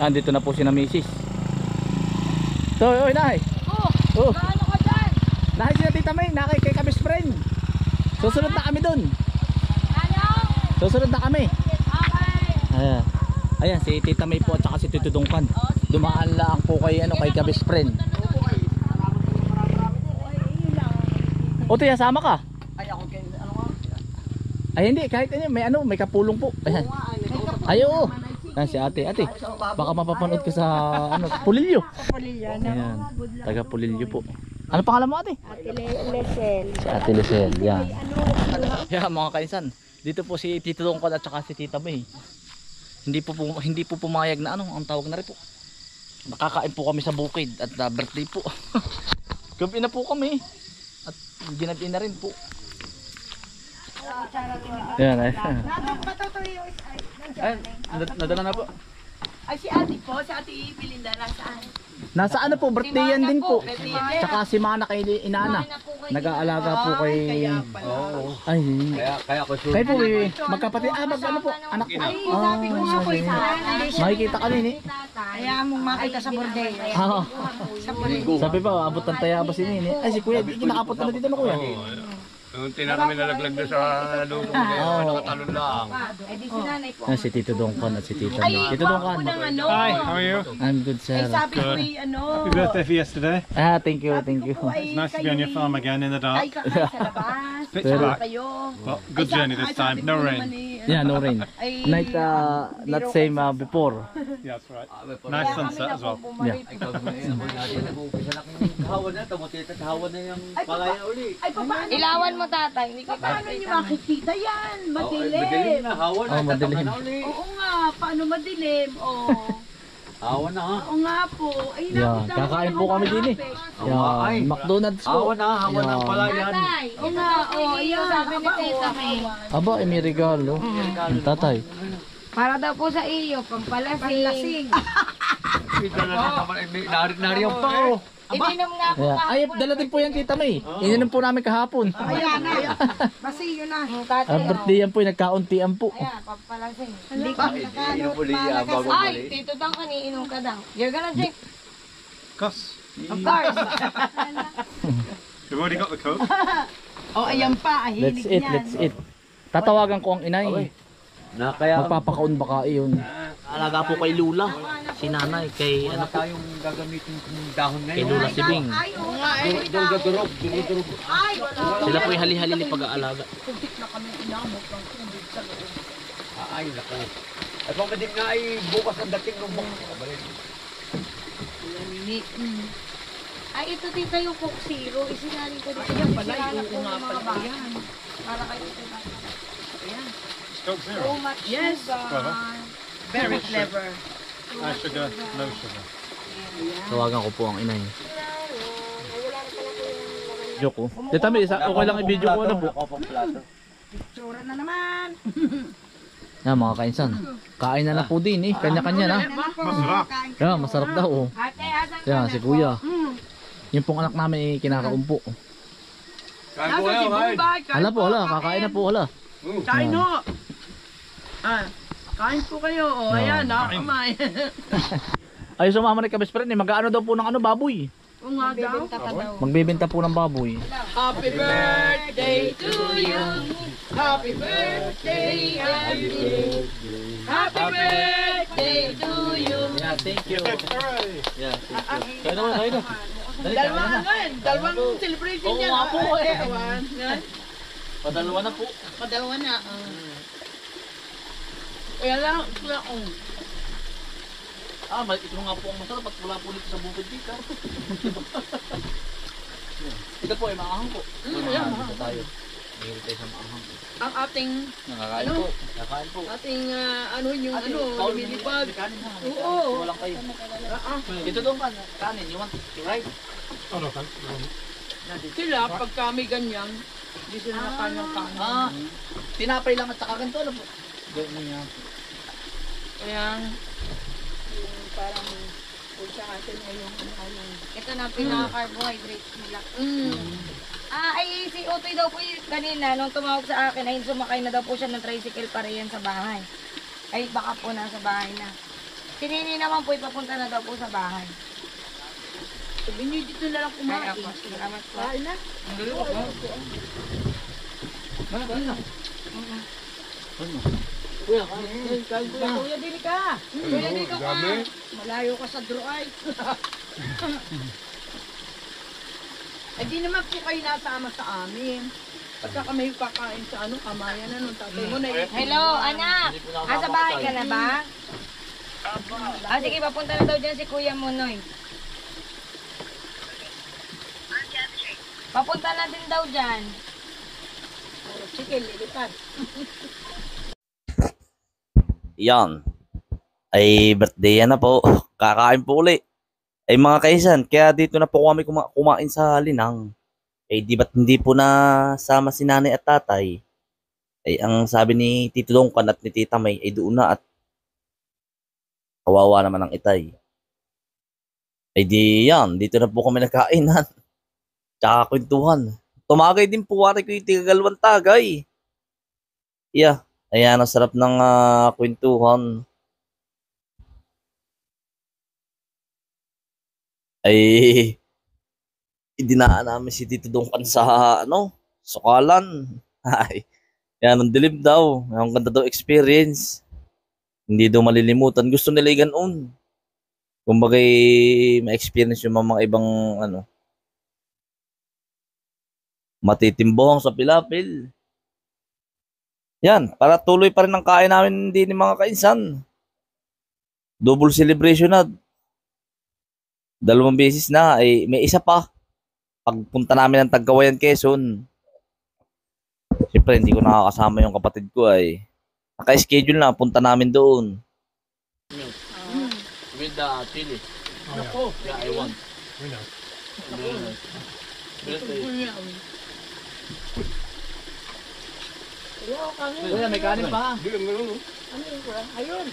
Andito na po si na misis. So, oy, nahay. Oh. Gaano ka dyan? Nahay si na Tita May, nakay kay ka best friend. Susunod na kami dun. Ano? Susunod na kami. Okay. Ayan. Ayan, si Tita May po at saka si Tito Dungkan. Dumaan lang po kay, kay ka best friend. O, Tiya, sama ka? Ay, ako kayo, ano nga? Ay, hindi, kahit may kapulong po. Ayan. Ayo. Yan si ate. Ate, baka mapapanood ka sa Pulilyo. Ayan, taga Pulilyo po. Ano pangalan mo, ate? Ate Lesel. Si Ate Lesel, yan. Yan mga kainsan. Dito po si Tito Dongkon at saka si Tita May. Hindi po pumayag na ang tawag na rin po. Nakakain po kami sa bukid at birthday po. Gabi na po kami. At ginabi na rin po. Yan ay. Ay, nadala na po. Ay, si ate po, si ate Belinda, nasaan? Nasa ano po, birthday yan din po. Birthday. Tsaka si Mana kay Inana. Nag-aalaga po kay... Oo. Ay, Kaya ko sure. kayo po magkapatid. Ano po, anak po. Ay, sabi ko nga po, isa. Makikita kami ni. Kaya mong makita sa bordel. Sabi pa, abot ng tayabas si Nini. Ay, si Kuya, kinakapunta na dito na Kuya. Unti na kami nalaglag doon sa lubong. Nakatalon lang. Ay, di si nanay po. Si Tito Dongkon at si Tita Ay, May. Tito Dongkon. ano. Hi, how are you? I'm good, Ay, sir. sabi ko ano. Happy birthday for yesterday. Thank you, thank you. It's nice to be on your farm again in the Ay, dark. kakain sa labas. Pitch Pero- black. Kayo. Well, good journey this time. No rain. Yeah, no rain. Ay, Night, not same before. Yeah, that's right. Nice sunset as well. Yeah. Hawan na, tumutita sa hawan na yung palaya uli. Ay, paano? Ilawan mo tatay. Hindi kita Paano niyo makikita yan? Madilim Madilim. na, hawan na. Oh, madilim. tatama na uli. Oo nga, paano madilim? Oo. Hawan na ha. Oo nga po. Ay, Yeah, naku, kakain po kami din eh. Ay. Yeah, McDonald's po. Hawan na, hawan na ang palayan. Tatay. Oo nga, oo. Ayan, Sabi ni Tita May. Aba, may regalo. Ang tatay. Para daw po sa iyo, pampalasing. Nariyan pa oh. Ininom nga po Yeah. Ay, dala din po yan Tita May. Ininom po namin kahapon. Ayan na. Basi yun na. Ang birthday yan po, nagkauntian po. Ayan, pampalasing. Hindi ko Inom uli bago Ay, mali. Tito Dang, kaniinom ka daw. You're gonna drink? Cos, Of course. we've already got the coke. Oh, ayan pa. Let's Ahilig eat, niyan. let's eat. Tatawagan ko ang inay. Na kaya Magpapakaon baka iyon. Alaga po kay Lula. Si nanay, kay wala tayong gagamitin kung dahon kay ngayon. Lula Sibing. Ay, oo nga. Durog. Ay, wala. Sila po yung hali-hali pag-aalaga. Kuntik na kami inamot ng tubig sa loob. Ay, naku. At pamadig nga ay bukas ang dating ng bang. Ay, ito tita yung Coke Zero. Isinalin ko dito. Ayan pala, Isinalin oo ko nga ng mga pala bata. yan. Para kayo ito bata. Coke So zero. much Yes. sugar. Very clever. High sugar, no sugar. Tawagan ko po ang inay. Video ko. Tita May, okay lang i-video ko na po. Tsura na naman. Yan mga kainsan. Kain na po din eh. Kanya-kanya na. Masarap. Yan, masarap daw oh. Ate, asan ka Yan, na si po? Kuya. Yung pong anak namin kinakaumpo. Kaya ko Nasa si yan, ay. Bombay. Hala po, hala. Kakain na po, hala. Kain ho. Ah, kain po kayo. O, ayan ha. Kain. Kamay. Ay, sumama na kami friend eh. Mag-ano daw po ng baboy. O nga daw. Bibenta ka daw. Magbebenta po ng baboy. Happy birthday to you. Happy birthday, happy Happy birthday to you. Yeah, thank you. Hooray! Yeah, thank you. Kain na, kain na. Dali, kain Dalawang na. ano yan. Dalawang celebration Oo yan. nga po eh. One. Yan. Padalawa na po. Padalawa na. Kaya lang. Ito nga po ang masarap at wala po dito sa bukid dito. Ito po ay maahang po. Maahang po tayo. Mahilig tayo sa maahang po. Ang ating, Nakakain Ano? po. Nakakain po. ating ano yung ano, Paul, lumilipad. may kanin ha. Oo. Walang kayo. Ito doon pa. Kanin. You want to right? Oh no, thanks. Sila, pag kami ganyan, hindi sila nakanyang kanin. Tinapay lang at saka ganito. Ano po? Gawin niya. Kaya, yung parang, kung sa atin ay yung ano. Ito na pinaka-carbohydrates nila. Mm. Ay si Utoy daw po kanina, nung tumawag sa akin, ay sumakay na daw po siya ng tricycle para yan sa bahay. Ay baka po nasa bahay na. Si Nini naman po, ipapunta na daw po sa bahay. Sabi niyo dito na lang kumain. Ay, ako. Salamat po. Kain na. Kuya, kuya, dili ka. Kuya, dito ka. Malayo ka sa Droay. Ay, di naman po kayo nasama sa amin. Pagka kami kakain sa kamayan na nung tatay mo na Hello, anak. Sa bahay ka na ba? Sige, papunta na daw dyan si Kuya Munoy. Papunta na din daw dyan. Sige, lilipad. Yan. Ay birthday yan na po. Kakain po uli. Ay mga kaisan, kaya dito na po kami kumain sa Linang. Ay di ba't hindi po na sama si nanay at tatay? Ay ang sabi ni Tito Dongkan at ni Tita May ay doon na at kawawa naman ang itay. Ay di yan, dito na po kami nagkainan. Tsaka kwentuhan. Tumagay din po wari ko yung tigagalwan tagay. Yeah, ayan ang sarap ng kwentuhan. Ay idinaan namin si Tito Dongkan sa sukalan. Ay, yan ang dilim daw. Ang ganda daw experience. Hindi daw malilimutan. Gusto nila yung ganoon. Kumbagay ma-experience yung mga ibang matitimbong sa pilapil. Yan, para tuloy pa rin ang kain namin din ng mga kainsan. Double celebration na. 2 beses na, ay may isa pa. Pagpunta namin ng Tagkawayan, Quezon. Siyempre, hindi ko nakakasama yung kapatid ko ay. Naka-schedule na, punta namin doon. With the chili. Ako. Yeah, I want. We know. Kuya, may kanin pa. Hindi lang meron. Ayun.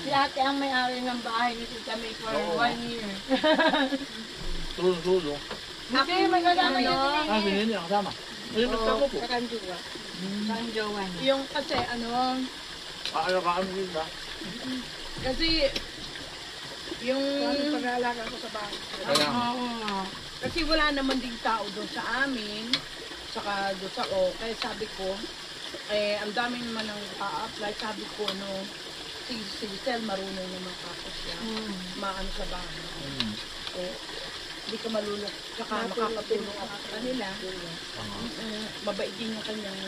Si ate ang may-ari ng bahay ni Tita May for 1 year. Tulong. Kasi may kasama yun Ah, binili niya kasama. Ayun, nagtako po. sa kanjuwa. Sanjowan. Yung kasi Ano ka kami din ba? kasi yung pag-aalaga ko sa bahay. Kaya, Kasi wala naman ding tao doon sa amin, saka doon sa kaya sabi ko, ang dami naman ang a-apply, sabi ko, si Sel marunong naman ako siya, maano sa bahay. So, hindi ka malulok, saka makakatulong ako sa kanila. Mabait din yung kanyang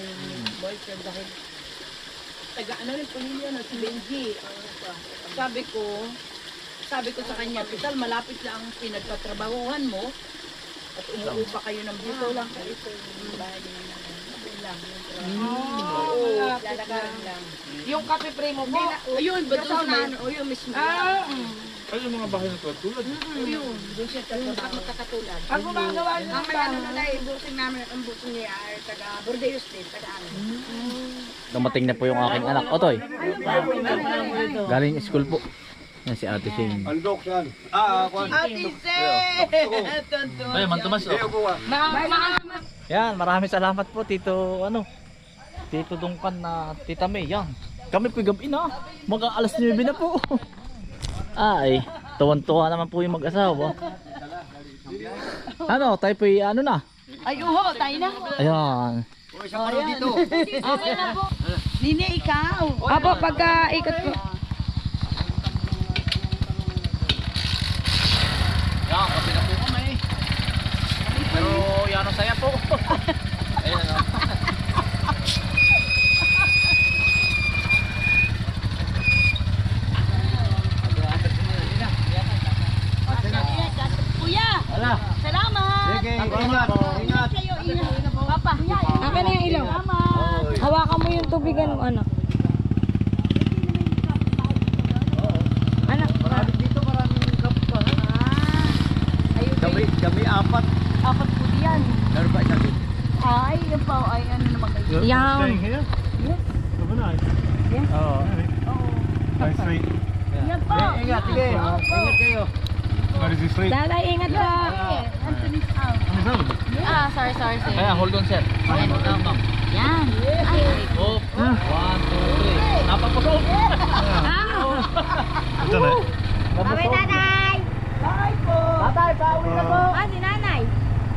boyfriend dahil rin pamilya na si Benji. Sabi ko sa kanya, Pital, malapit lang ang pinagtatrabahuhan mo at umuupa kayo ng buto lang kayo sa bahay lang. Lalakaran lang. Yung kape primo po. Ayun, ba doon sa yung mismo. ano yung mga bahay na tulad? Ayun, doon siya magkakatulad. Ang gumagawa Ang may ano na ibusing namin, ang busing niya ay taga Bordeaux din, taga amin. Dumating na po yung aking anak. Otoy. Galing school po. Yan si Ate Shane. Andok saan? Ate Se! Ay, Mantumas. Yan, maraming salamat po Tito Tito Dongkan na Tita May. Yan. Kami po gabi na. Mag-aalas 9 na po. Ay, tuwan-tuwa naman po yung mag-asawa. Tayo po na. Ay, uho, tayo na. Ayan. Okay na po. Nini, ikaw! Apo, pagka ikot ko. Yan, kasi na po kami. Pero yan ang saya po. Ayan o. Kuya, Wala. salamat. Sige, ingat. Ingat. Kayo, ingat. Papa, akin na yung ilaw. Hawakan mo yung tubigan mo, anak. Anak, Marami dito, maraming kapwa. Kami apat. apat po diyan. Meron ba isabi? Ay, yun po, ay ano naman kayo. Staying here? Yes. Overnight? Oo. Nice sweet. Yan po. Ingat, sige. Ingat kayo. Where is he sleep? Tatay, ingat ka. On his own? Sorry, sir. Kaya, hold on sir. Ayan, ikaw. Yan. Ay. Oh, 1, 2, 3. Napapusog. Ito na. Bawi nanay. Tatay, pauwi na po. Ah, si nanay.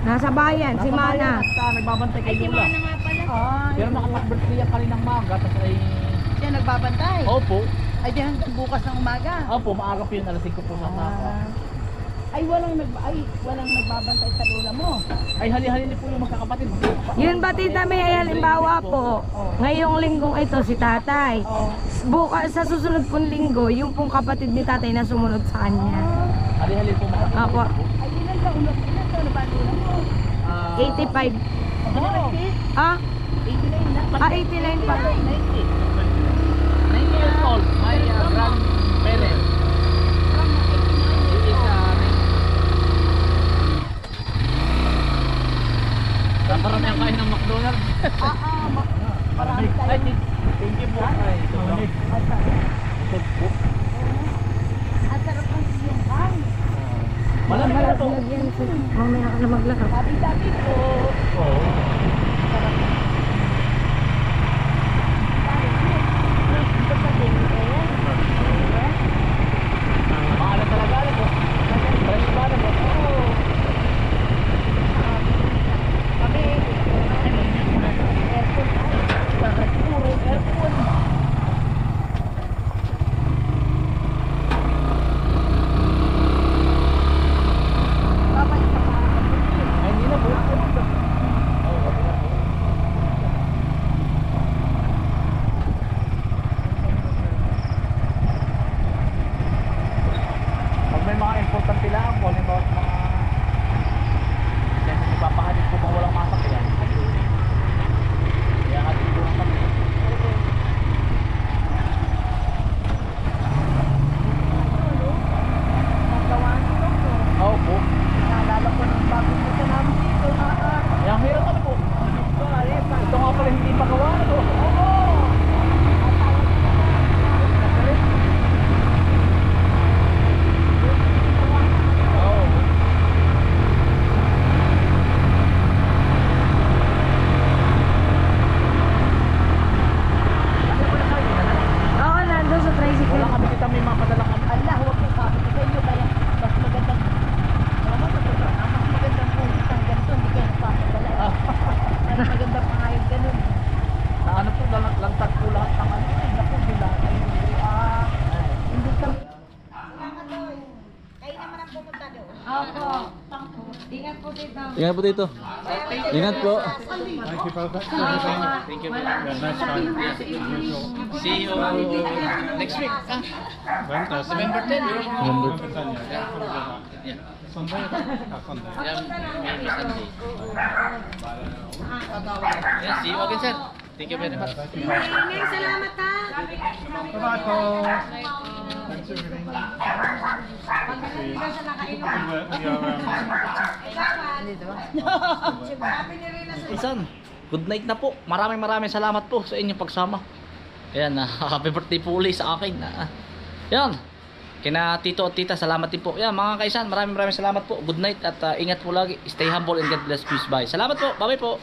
Nasa bayan, si Mana. At nagbabantay Ay, kay si Lula. Mana nga pala. Pero nakapag-birthday yan kaninang maga. Tapos ay... Siya nagbabantay. Opo. Ay, di hanggang bukas ng umaga. Opo, maaga po yun. Alas 5 po sa tapa. Ay, walang nagbabantay sa lola mo. Ay, hali-hali po yung magkakapatid. Yun ba tita may halimbawa po, ngayong linggong ito si tatay. Bukas sa susunod pong linggo, yung pong kapatid ni tatay na sumunod sa kanya. Hali-hali po makakapatid. Apo, Ay, ilan taon na ba lola mo? 85. Ah? 89 na. 89 pa. 90 years old. My grandparents. Parang yung kain ng McDonald's. Marami tayo. Ay, thank you po. Ay, ito po. Ang sarap ng siyong pan. Malamig na po. Mamaya ka na maglaro. Sabi-sabi ko. Oo. Maalat talaga alam po. Fresh ba alam po? Ay, hindi na po. Oo, okay na po. Pag may mga importante lang po, halimbawa sa mga kasi ipapahatid po kung walang masakyan. Kaya hatid po ng kami. Oo po. Naalala ko ng bagong punta namin dito. Kaya ang hirap ano po. Ito nga pala hindi pa gawa. Ano? Oo. Oo, nandun sa tricycle. Wala kami kita may mga padala kami. Allah, huwag mo sabi ko sa inyo. Kaya mas magandang mas magandang kung isang ganito. Hindi kayo nagpapadala. Mas magandang pangayag ganun. Na ano po, lantag po lahat ng ano. Ay, naku, sila. Ay, Hindi kami. Opo. Ingat po dito. Ingat po dito. Ingat po. Thank you, Papa. Thank you. Yeah, nice time. See you next week. When? November 10. November 10, yeah. Yeah. Sunday? Sunday. Yeah, maybe Sunday. Yeah, see you again, sir. Thank you very much. Ingat, salamat ha. Bye-bye po. Thanks for everything. See you. Isan, good night na po. Maraming salamat po sa inyong pagsama. Ayan, happy birthday po ulit sa akin. Yan. Kina tito at tita, salamat din po. Yan, mga kaisan, maraming salamat po. Good night at ingat po lagi. Stay humble and God bless. Peace. Bye. Salamat po. Bye-bye po.